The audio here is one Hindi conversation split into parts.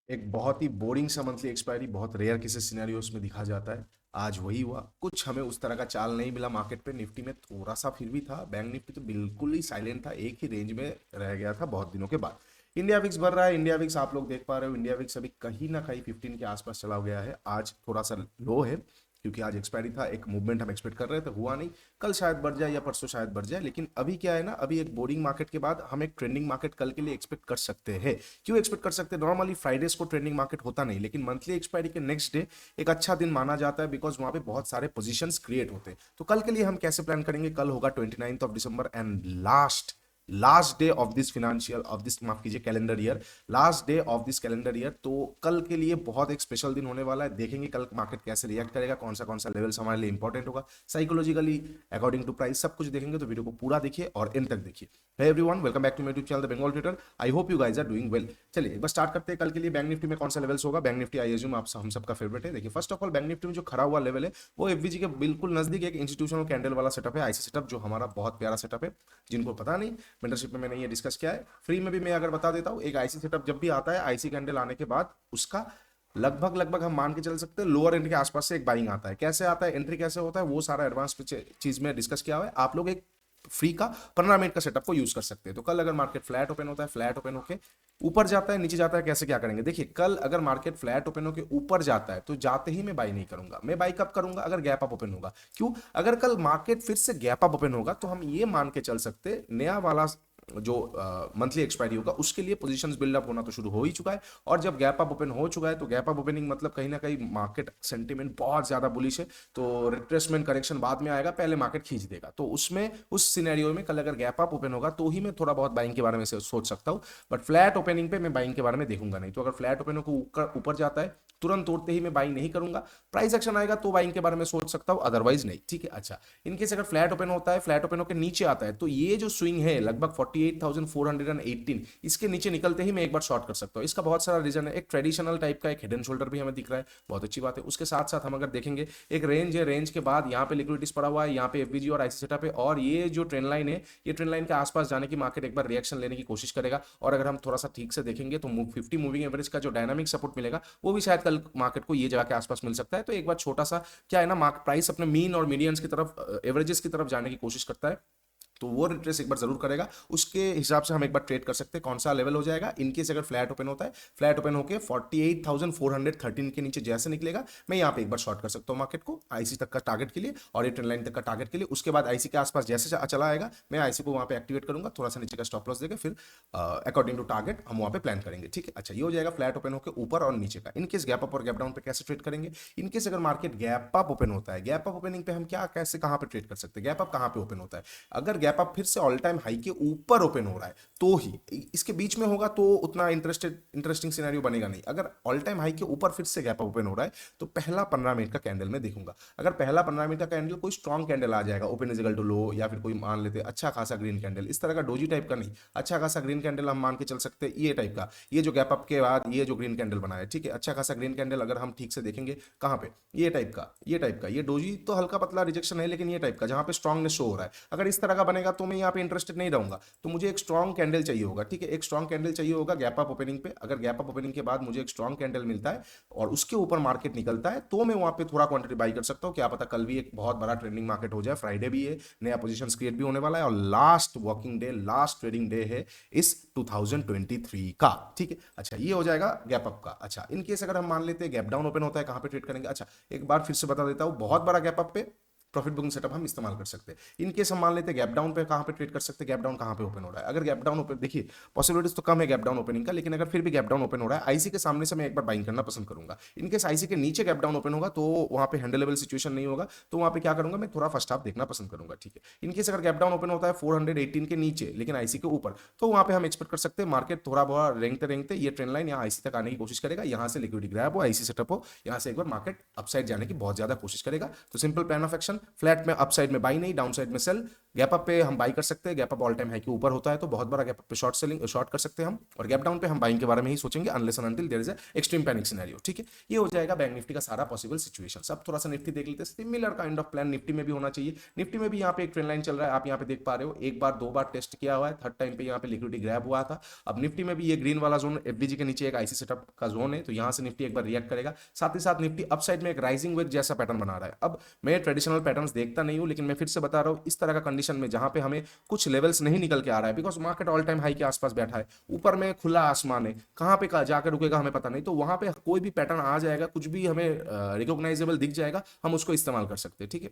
एक बहुत ही बोरिंग सा मंथली एक्सपायरी बहुत रेयर किसी सिनेरियोस में दिखा जाता है। आज वही हुआ। कुछ हमें उस तरह का चाल नहीं मिला मार्केट पे। निफ्टी में थोड़ा सा फिर भी था। बैंक निफ्टी तो बिल्कुल ही साइलेंट था, एक ही रेंज में रह गया था बहुत दिनों के बाद। इंडिया विक्स बढ़ रहा है। इंडिया विक्स आप लोग देख पा रहे हो, इंडिया विक्स अभी कहीं ना कहीं 15 के आसपास चला गया है। आज थोड़ा सा लो है क्योंकि आज एक्सपायरी था। एक मूवमेंट हम एक्सपेक्ट कर रहे थे, हुआ नहीं। कल शायद बढ़ जाए या परसों शायद बढ़ जाए, लेकिन अभी क्या है ना, अभी एक बोरिंग मार्केट के बाद हम एक ट्रेंडिंग मार्केट कल के लिए एक्सपेक्ट कर सकते हैं। क्यों एक्सपेक्ट कर सकते हैं? नॉर्मली फ्राइडेज को ट्रेंडिंग मार्केट होता नहीं, लेकिन मंथली एक्सपायरी के नेक्स्ट डे एक अच्छा दिन माना जाता है, बिकॉज वहां पे बहुत सारे पोजीशंस क्रिएट होते हैं। तो कल के लिए हम कैसे प्लान करेंगे? कल होगा 29 and last day of this financial of this, माफ कीजिए, calendar year. Last day of this calendar year. तो कल के लिए बहुत एक स्पेशल दिन होने वाला है। देखेंगे कल मार्केट कैसे रिएक्ट करेगा, कौन सा लेवल्स हमारे लिए इंपॉर्टेंट होगा साइकोलॉजिकली, अकॉर्डिंग टू प्राइस, सब कुछ देखेंगे। तो वीडियो को पूरा देखिए और एंड तक देखिए। Hey everyone, welcome back to my YouTube channel the Bengal trader. I hope you guys are doing well. चलिए एक बार स्टार्ट करते हैं। कल के लिए बैंक निफ्टी में कौन सा लेवल्स होगा। बैंक निफ्टी आई एज्यूम आप हम सबका फेवरेट है। देखिए first of all, bank Nifty में जो खड़ा हुआ लेवल है वो एफवीजी के बिल्कुल नजदीक एक इंस्टीट्यूशनल कैंडल वाला सेटअप है, आईसी सेटअप, जो हमारा बहुत प्यारा सेटअप है। जिनको पता नहीं, मेंटरशिप में मैंने ये डिस्कस किया है, फ्री में भी मैं अगर बता देता हूँ। एक आईसी सेटअप जब भी आता है, आईसी कैंडल आने के बाद उसका लगभग लगभग हम मान के चल सकते हैं लोअर एंड के आसपास से एक बाइंग आता है। कैसे आता है, एंट्री कैसे होता है, वो सारा एडवांस चीज में डिस्कस किया हुआ है। आप लोग एक फ्री का 15 मिनट का सेटअप को यूज कर सकते हैं। तो कल अगर मार्केट फ्लैट ओपन होता है, फ्लैट ओपन होके ऊपर जाता है, नीचे जाता है, कैसे क्या करेंगे? देखिए कल अगर मार्केट फ्लैट ओपन होके ऊपर जाता है तो जाते ही मैं बाई नहीं करूंगा। मैं बाई कब करूंगा? अगर गैप अप ओपन होगा। क्यों? अगर कल मार्केट फिर से गैप अप ओपन होगा तो हम ये मान के चल सकते हैं नया वाला जो मंथली एक्सपायरी होगा उसके लिए पोजीशंस बिल्डअप होना तो शुरू हो ही चुका है। और जब गैप अप ओपन हो चुका है तो गैप अप ओपनिंग मतलब कहीं ना कहीं मार्केट सेंटीमेंट बहुत ज्यादा बुलिश है। तो रिट्रेसमेंट करेक्शन बाद में आएगा, पहले मार्केट खींच देगा। तो उसमें उस सिनेरियो में कल अगर गैप अप ओपन होगा तो ही मैं थोड़ा बहुत बाइंग के बारे में सोच सकता हूँ। बट फ्लैट ओपनिंग पे मैं बाइंग के बारे में देखूंगा नहीं। तो अगर फ्लैट ओपनिंग को ऊपर जाता है, तुरंत तोड़ते ही मैं बाइंग नहीं करूंगा। प्राइस एक्शन आएगा तो बाइंग के बारे में सोच सकता हूं, अदरवाइज नहीं। ठीक है, अच्छा। इनकेस अगर फ्लैट ओपन होता है, फ्लैट ओपन होकर नीचे आता है, तो ये जो स्विंग है लगभग 48,418, इसके नीचे निकलते ही मैं एक बार शॉर्ट कर सकता हूँ। इसका बहुत सारा रीजन है। एक ट्रेडिशनल टाइप का एक हिडन शोल्डर भी हमें दिख रहा है, बहुत अच्छी बात है। उसके साथ साथ हम अगर देखेंगे, एक रेंज है, रेंज के बाद यहाँ पे लिक्विडिटीज पड़ा हुआ है, यहाँ पे एफबीजी और आईसी सेटअप है, और ये जो ट्रेंड लाइन है, ये ट्रेंड लाइन के आसपास जाने की मार्केट एक बार रिएक्शन लेने की कोशिश करेगा। और अगर हम थोड़ा सा ठीक से देखेंगे तो 50 मूविंग एवरेज का जो डायनामिक सपोर्ट मिलेगा वो भी शायद कल मार्केट को ये जगह के आसपास मिल सकता है। तो एक बार छोटा सा क्या है ना, मार्केट प्राइस अपने मीन और मीडियंस की तरफ, एवरेजेस की तरफ जाने की कोशिश करता है। तो वो रिट्रेस एक बार जरूर करेगा। उसके हिसाब से हम एक बार ट्रेड कर सकते हैं कौन सा लेवल हो जाएगा। इनकेस अगर फ्लैट ओपन होता है, फ्लैट ओपन होकर 48,413 के नीचे जैसे निकलेगा, मैं यहाँ पे एक बार शॉर्ट कर सकता हूँ मार्केट को आईसी तक का टारगेट के लिए और ये ट्रेंड लाइन तक का टारगेट के लिए। उसके बाद आईसी के आसपास जैसे चला आएगा, मैं आईसी को वहां पे एक्टिवेट करूंगा, थोड़ा सा नीचे का स्टॉप लॉस देकर, फिर अकॉर्डिंग टू टारगेट हम वहां पे प्लान करेंगे। ठीक है, अच्छा। ये हो जाएगा फ्लैट ओपन होकर ऊपर और नीचे का। इनकेस गैप अप और गैप डाउन पे कैसे ट्रेड करेंगे? इनकेस अगर मार्केट गैप अप ओपन होता है, गैप अप ओपनिंग पे हम क्या कैसे कहां पे ट्रेड कर सकते हैं? गैप अप कहां पे ओपन होता है? अगर गैप अप फिर से ऑल टाइम हाई के ऊपर ओपन हो रहा है तो ही, इसके बीच में होगा तो उतना इंटरेस्टिंग सिनेरियो बनेगा नहीं। अगर ऑल टाइम हाई के ऊपर फिर से गैप ओपन हो रहा है तो पहला 15 मिनट का कैंडल में देखूंगा। अगर पहला 15 मिनट का कैंडल कोई स्ट्रॉन्ग कैंडल आ जाएगा, open is equal to low, या फिर कोई मान लेते हैं अच्छा खासा ग्रीन कैंडल, इस तरह का डोजी टाइप का नहीं, अच्छा खासा ग्रीन कैंडल हम मान के चल सकते हैं ये टाइप का। ये जो गैप अप के बाद ये जो ग्रीन कैंडल बना है, ठीक है, अच्छा खासा ग्रीन कैंडल अगर हम ठीक से देखेंगे कहां पे, ये टाइप का, ये टाइप का, ये डोजी तो हल्का पतला रिजेक्शन है, लेकिन ये टाइप का जहां पे स्ट्रॉन्गनेस शो हो रहा है, अगर इस तरह का बनेगा तो मैं यहाँ पे इंटरेस्टेड नहीं रहूंगा। तो मुझे एक स्ट्रॉन्ग कैंडल चाहिए होगा। ठीक है, एक स्ट्रॉन्ग कैंडल चाहिए होगा गैप अप ओपनिंग पे। अगर गैप अप ओपनिंग के बाद मुझे एक स्ट्रॉन्ग कैंडल मिलता है और उसके ऊपर मार्केट निकलता है, तो मैं वहां पे थोड़ा क्वांटिटी बाई कर सकता हूँ। क्या पता कल भी एक बहुत बड़ा ट्रेंडिंग मार्केट हो जाए, फ्राइडे भी है, नया पोजीशन क्रिएट भी होने वाला है, और last working day, last trading day है इस 2023 का। ठीक है, अच्छा। ये हो जाएगा गैप अप का। अच्छा, इन केस अगर हम मान लेते हैं गैप डाउन ओपन होता है, कहां पे ट्रेड करेंगे? अच्छा, एक बार फिर से बता देता हूं, बहुत बड़ा गैप अप पे प्रॉफिट बुकिंग सेटअप हम इस्तेमाल कर सकते हैं। इन केस हम मान लेते हैं गैप डाउन पे, कहां पे ट्रेड कर सकते हैं? गैप डाउन कहां पे ओपन हो रहा है? अगर गैप डाउन ओपन, देखिए पॉसिबिलिटीज तो कम है गैप डाउन ओपनिंग का, लेकिन अगर फिर भी गैप डाउन ओपन हो रहा है, आईसी के सामने से मैं एक बार बाइंग करना पसंद करूंगा। इन केस आईसी के नीचे गैप डाउन ओपन होगा तो वहां पे हैंडलेबल सिचुएशन नहीं होगा, तो वहां पे क्या करूंगा, मैं थोड़ा फर्स्ट हाफ देखना पसंद करूंगा। ठीक है, इन केस अगर गैप डाउन ओपन होता है 418 के नीचे लेकिन आईसी के ऊपर, तो वहां पे हम एक्सपेक्ट कर सकते हैं मार्केट थोड़ा बहुत रेंगते रेंगते ये ट्रेंड लाइन यहाँ आईसी तक आने की कोशिश करेगा, यहाँ से लिक्विडिटी ग्रैब हो, आईसी सेटअप हो, यहाँ से एक बार मार्केट अपसाइड जाने की बहुत ज्यादा कोशिश करेगा। तो simple plan of action, flat में अपसाइड में बाई नहीं, डाउन साइड में सेल। गैप अप पे हम बाई कर सकते हैं, gap up all time high के ऊपर होता है तो बहुत बड़ा गैप अप पे शॉर्ट कर सकते हैं हम, और गैप डाउन पे हम बाइंग के बारे में ही सोचेंगे unless and until there is extreme panic scenario. ठीक है, ये हो जाएगा बैंक निफ्टी का सारा पॉसिबल सिचुएशन। अब थोड़ा सा निफ्टी देख लेते हैं, similar kind of plan Nifty में भी होना चाहिए। निफ्टी में भी यहाँ पे एक ट्रेंड लाइन चल रहा है, आप यहाँ पे देख पा रहे हो, एक बार दो बार टेस्ट किया हुआ है, थर्ड टाइम पे यहाँ पे लिक्विडिटी ग्रैब हुआ था। अब निफ्टी में भी ये ग्रीन वाला जोन एफबीजी के नीचे एक आईसी सेटअप का जोन है, तो यहाँ से निफ्टी एक बार रिएक्ट करेगा। साथ ही साथ निफ्टी अपसाइड में एक राइजिंग वेज जैसा पैटर्न बना रहा है। अब मैं ट्रेडिशनल पैटर्न्स देखता नहीं हूं, लेकिन मैं फिर से बता रहा हूं, इस तरह का कंडीशन में जहां पे हमें कुछ लेवल्स नहीं निकल के आ रहा है, because market all time high के आसपास बैठा है, ऊपर में खुला आसमान है, कहां पे जाकर रुकेगा हमें पता नहीं, तो वहां पे कोई भी पैटर्न आ जाएगा, कुछ भी हमें रिकॉग्नाइजेबल दिख जाएगा, हम उसको इस्तेमाल कर सकते हैं। ठीक है,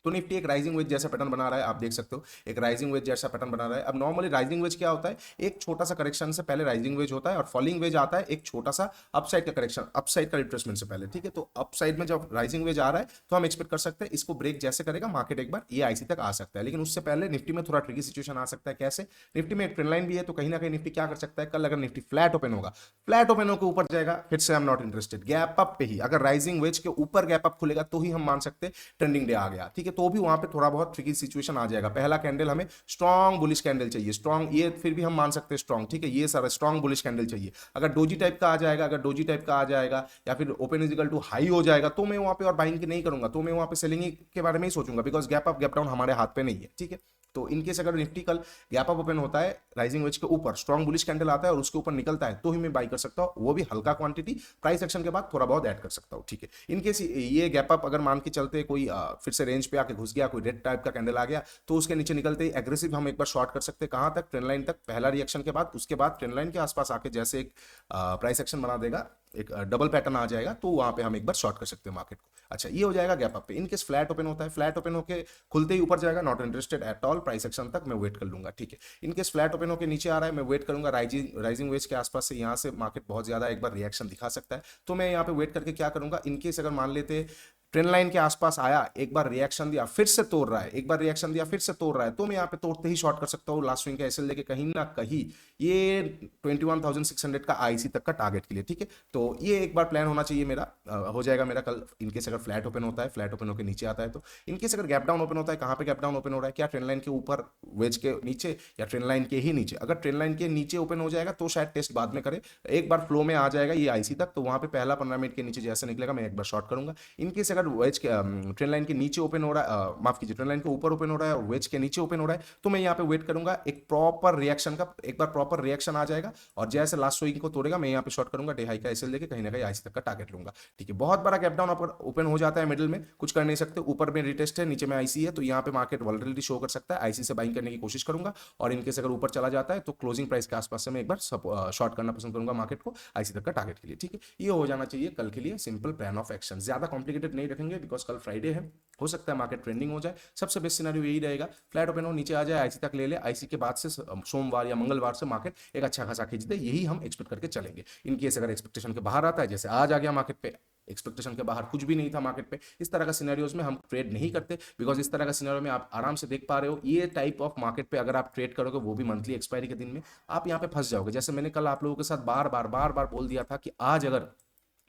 तो निफ्टी एक राइजिंग वेज जैसा पैटर्न बना रहा है, आप देख सकते हो एक राइजिंग वेज जैसा पैटर्न बना रहा है। अब नॉर्मली राइजिंग वेज क्या होता है, एक छोटा सा करेक्शन से पहले राइजिंग वेज होता है, और फॉलिंग वेज आता है एक छोटा सा अपसाइड का करेक्शन, अपसाइड का रिट्रेसमेंट से पहले। ठीक है, तो अपसाइड में जब राइजिंग वेज आ रहा है तो हम एक्सपेक्ट कर सकते हैं इसको ब्रेक जैसे करेगा मार्केट एक बार ये आईसी तक आ सकता है, लेकिन उससे पहले निफ्टी में थोड़ा ट्रिकी सिचुएशन आ सकता है। कैसे, निफ्टी में एक ट्रेंड लाइन भी है, तो कहीं ना कहीं निफ्टी क्या कर सकता है, कल अगर निफ्टी फ्लैट ओपन होगा, फ्लैट ओपन होकर ऊपर जाएगा, फिर से I am not interested. Gap up पे ही अगर राइजिंग वेज के ऊपर गैप अप खुलेगा तो ही हम मान सकते हैं ट्रेंडिंग डे आ गया। ठीक है, तो भी वहां पे थोड़ा बहुत ट्रिकी सिचुएशन आ जाएगा। पहला कैंडल हमें स्ट्रॉन्ग बुलिश कैंडल चाहिए, स्ट्रॉन्ग, ये फिर भी हम मान सकते हैं स्ट्रॉन्ग। ठीक है, ये सारा स्ट्रॉन्ग बुलिश कैंडल चाहिए। अगर डोजी टाइप का आ जाएगा, अगर डोजी टाइप का आ जाएगा या फिर open is equal to high हो जाएगा, तो मैं वहां पे और बाइंग नहीं करूंगा, तो मैं वहां पे सेलिंग के बारे में ही सोचूंगा, because gap up gap down हमारे हाथ पे नहीं है। ठीक है, तो इनकेस अगर निफ्टी कल गैप अप ओपन होता है, राइजिंग वेज के ऊपर स्ट्रॉन्ग बुलिश कैंडल आता है और उसके ऊपर निकलता है, तो ही मैं बाई कर सकता हूं, वो भी हल्का क्वांटिटी, प्राइस एक्शन के बाद थोड़ा बहुत ऐड कर सकता हूं। ठीक है, इनकेस ये गैप अप अगर मान के चलते कोई फिर से रेंज पे आके घुस गया, कोई रेड टाइप का कैंडल आ गया, तो उसके नीचे निकलते ही एग्रेसिव हम एक बार शॉर्ट कर सकते हैं। कहां तक, ट्रेंड लाइन तक, पहला रिएक्शन के बाद, उसके बाद ट्रेंड लाइन के आसपास आके जैसे एक प्राइस एक्शन बना देगा, एक डबल पैटर्न आ जाएगा, तो वहां पे हम एक बार शॉर्ट कर सकते हैं मार्केट को। अच्छा, ये हो जाएगा गैप अप पे। इनकेस फ्लैट ओपन होता है, फ्लैट ओपन होके खुलते ही ऊपर जाएगा, not interested at all, price action तक मैं वेट कर लूंगा। ठीक है, इनकेस फ्लैट ओपन होकर नीचे आ रहा है, मैं वेट करूंगा राइजिंग वेज के आसपास से, यहाँ से मार्केट बहुत ज्यादा एक बार रिएक्शन दिखा सकता है, तो मैं यहाँ पे वेट करके क्या करूंगा, इनकेस अगर मान लेते ट्रेंड लाइन के आसपास आया, एक बार रिएक्शन दिया, फिर से तोड़ रहा है, एक बार रिएक्शन दिया, फिर से तोड़ रहा है, तो मैं यहाँ पे तोड़ते ही शॉर्ट कर सकता हूँ लास्ट स्विंग का एसएल लेके कहीं ना कहीं ये 21,600 का आईसी तक का टारगेट के लिए। ठीक है, तो ये एक बार प्लान होना चाहिए मेरा, हो जाएगा मेरा कल। इनकेस अगर फ्लैट ओपन होता है, फ्लैट ओपन होकर नीचे आता है, तो इनकेस अगर गैप डाउन ओपन होता है, कहाँ पे गैप डाउन ओपन हो रहा है, क्या ट्रेंड लाइन के ऊपर, वेज के नीचे, या ट्रेंड लाइन के ही नीचे? अगर ट्रेंड लाइन के नीचे ओपन हो जाएगा तो शायद टेस्ट बाद में करे, एक बार फ्लो में आ जाएगा ये आईसी तक, तो वहां पे पहला 15 मिनट के नीचे जैसे निकलेगा मैं एक बार शॉर्ट करूंगा। इनकेस अगर वेज के ट्रेंड लाइन के नीचे ओपन हो रहा है, माफ कीजिए, ट्रेंड लाइन के ऊपर ओपन हो रहा है और वेज के नीचे ओपन हो रहा है, तो मैं यहाँ पे वेट करूंगा एक प्रॉपर रिएक्शन का, एक बार प्रॉपर रिएक्शन आ जाएगा और जैसे लास्ट स्विंग को तोड़ेगा मैं यहाँ पे शॉर्ट करूंगा, डे हाई का एसएल लेके कहीं ना कहीं आईसी तक का टारगेट लूंगा। ठीक है, बहुत बड़ा गैप डाउन ओपन हो जाता है मिडिल में, कुछ कर नहीं सकते, ऊपर में रिटेस्ट है, नीचे में आईसी है, तो यहाँ पे मार्केट वॉलरेटिलिटी शो कर सकता है, आईसी से बाइंग करने की कोशिश करूंगा, और इनकेस अगर ऊपर चला जाता है तो क्लोजिंग प्राइस के आसपास से मैं एक बार शॉर्ट करना पसंद करूंगा मार्केट को आईसी तक का टारगेट के लिए। ठीक है, ये हो जाना चाहिए कल के लिए सिंपल प्लान ऑफ एक्शन, ज्यादा कॉम्प्लिकेटेड नहीं रखेंगे, बिकॉज कल फ्राइडे है, हो सकता है मार्केट ट्रेंडिंग हो जाए। सबसे बेस्ट सिनेरियो यही रहेगा, फ्लैट ओपन हो, नीचे आ जाए, आईसी तक ले ले, आईसी के बाद से सोमवार या मंगलवार से मार्केट एक अच्छा खासा खींच दे, यही हम एक्सपेक्ट करके चलेंगे। इनकेस अगर एक्सपेक्टेशन के बाहर आता है, जैसे आज आ गया मार्केट पे, एक्सपेक्टेशन के बाहर कुछ भी नहीं था मार्केट पे, इस तरह का सिनेरियोज में हम ट्रेड नहीं करते, बिकॉज इस तरह का सिनेरियो में आप आराम से देख पा रहे हो, ये टाइप ऑफ मार्केट पे अगर आप ट्रेड करोगे, वो भी मंथली एक्सपायरी के दिन में, आप यहाँ पे फंस जाओगे। जैसे मैंने कल आप लोगों के साथ बार बार बोल दिया था कि आज अगर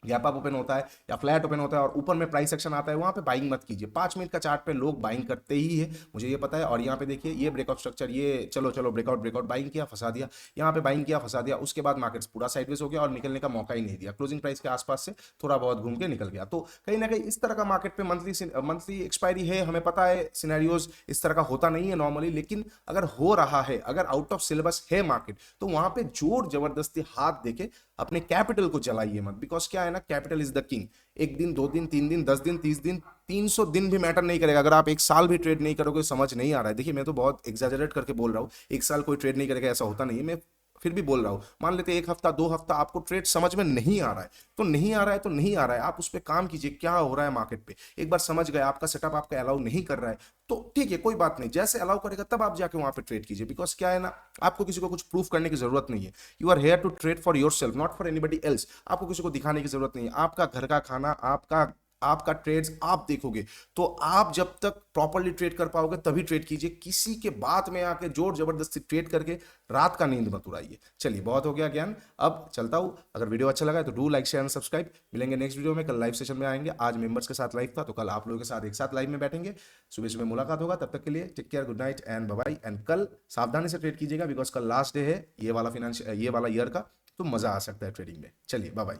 गैप अप ओपन होता है या फ्लैट ओपन होता है और ऊपर में प्राइस एक्शन आता है, वहां पे बाइंग मत कीजिए। 5 मिनट का चार्ट पे लोग बाइंग करते ही है, मुझे ये पता है। और यहाँ पे देखिए, ये ब्रेकआउट स्ट्रक्चर, ये चलो ब्रेकआउट बाइंग किया, फंसा दिया, यहाँ पे बाइंग किया, फंसा दिया, उसके बाद मार्केट पूरा साइडवेज हो गया और निकलने का मौका ही नहीं दिया, क्लोजिंग प्राइस के आसपास से थोड़ा बहुत घूम के निकल गया। तो कहीं ना कहीं इस तरह का मार्केट पे मंथली एक्सपायरी है, हमें पता है सिनेरियोज इस तरह का होता नहीं है नॉर्मली, लेकिन अगर हो रहा है, अगर आउट ऑफ सिलेबस है मार्केट, तो वहां पे जोर जबरदस्ती हाथ देके अपने कैपिटल को चलाइए मत, बिकॉज क्या है ना, कैपिटल इज द किंग। एक दिन, 2 दिन, 3 दिन, 10 दिन, 30 दिन, 300 दिन भी मैटर नहीं करेगा। अगर आप एक साल भी ट्रेड नहीं करोगे, समझ नहीं आ रहा है, देखिए मैं तो बहुत एग्जैजरेट करके बोल रहा हूँ, एक साल कोई ट्रेड नहीं करेगा ऐसा होता नहीं है, मैं फिर भी बोल रहा हूं, मान लेते 1 हफ्ता 2 हफ्ता आपको ट्रेड समझ में नहीं आ रहा है, तो नहीं आ रहा है, तो नहीं आ रहा है, आप उस पर काम कीजिए, क्या हो रहा है मार्केट पे, एक बार समझ गए, आपका सेटअप आपका अलाउ नहीं कर रहा है, तो ठीक है, कोई बात नहीं, जैसे अलाउ करेगा तब आप जाके वहां पे ट्रेड कीजिए। बिकॉज क्या है ना, आपको किसी को कुछ प्रूफ करने की जरूरत नहीं है, you are here to trade for yourself, not for anybody else. आपको किसी को दिखाने की जरूरत नहीं है, आपका घर का खाना, आपका आपका ट्रेड्स आप देखोगे, तो आप जब तक प्रॉपरली ट्रेड कर पाओगे तभी ट्रेड कीजिए। किसी के बात में आके जोर जबरदस्ती ट्रेड करके रात का नींद मत उड़ाइए। चलिए बहुत हो गया ज्ञान, अब चलता हूं। अगर वीडियो अच्छा लगा है तो do like share and subscribe. मिलेंगे नेक्स्ट वीडियो में। कल लाइव सेशन में आएंगे, आज मेंबर्स के साथ लाइव था तो कल आप लोगों के साथ एक साथ लाइव में बैठेंगे। सुबह सुबह मुलाकात होगा, तब तक के लिए take care, good night and bye bye. And कल सावधानी से ट्रेड कीजिएगा बिकॉज कल लास्ट डे है ये वाला ईयर का, तो मजा आ सकता है ट्रेडिंग में। चलिए बाय बाय।